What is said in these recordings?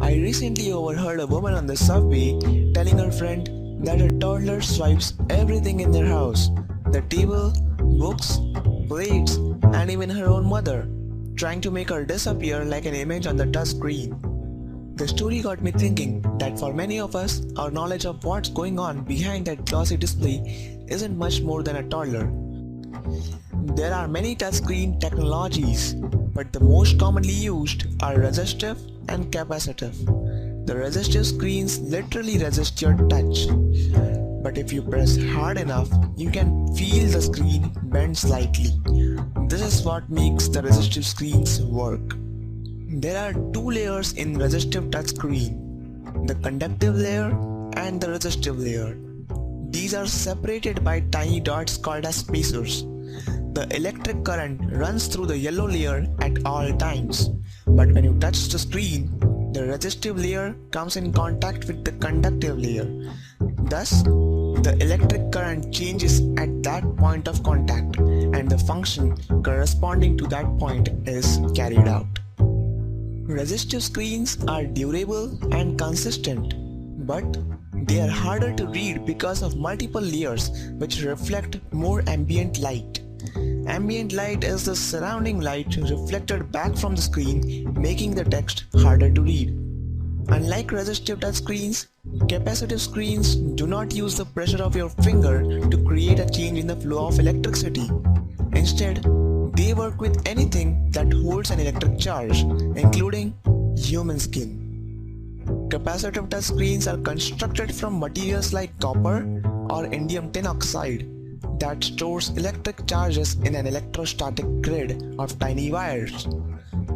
I recently overheard a woman on the subway telling her friend that her toddler swipes everything in their house: the table, books, plates, and even her own mother, trying to make her disappear like an image on the touch screen. The story got me thinking that for many of us, our knowledge of what's going on behind that glossy display isn't much more than a toddler. There are many touchscreen technologies, but the most commonly used are resistive and capacitive. The resistive screens literally resist your touch, but if you press hard enough, you can feel the screen bend slightly. This is what makes the resistive screens work. There are two layers in resistive touchscreen: the conductive layer and the resistive layer. These are separated by tiny dots called as spacers. The electric current runs through the yellow layer at all times, but when you touch the screen, the resistive layer comes in contact with the conductive layer. Thus, the electric current changes at that point of contact, and the function corresponding to that point is carried out. Resistive screens are durable and consistent, but they are harder to read because of multiple layers which reflect more ambient light. Ambient light is the surrounding light reflected back from the screen, making the text harder to read. Unlike resistive touchscreens, capacitive screens do not use the pressure of your finger to create a change in the flow of electricity. Instead, they work with anything that holds an electric charge, including human skin. Capacitive touchscreens are constructed from materials like copper or indium tin oxide that stores electric charges in an electrostatic grid of tiny wires,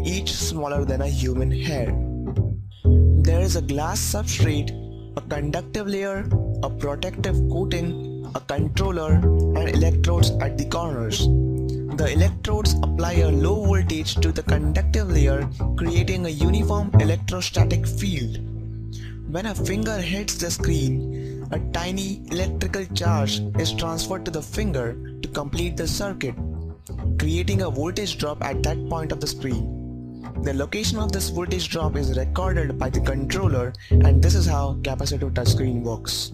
each smaller than a human hair. There is a glass substrate, a conductive layer, a protective coating, a controller, and electrodes at the corners. The electrodes apply a low voltage to the conductive layer, creating a uniform electrostatic field. When a finger hits the screen, a tiny electrical charge is transferred to the finger to complete the circuit, creating a voltage drop at that point of the screen. The location of this voltage drop is recorded by the controller, and this is how capacitive touchscreen works.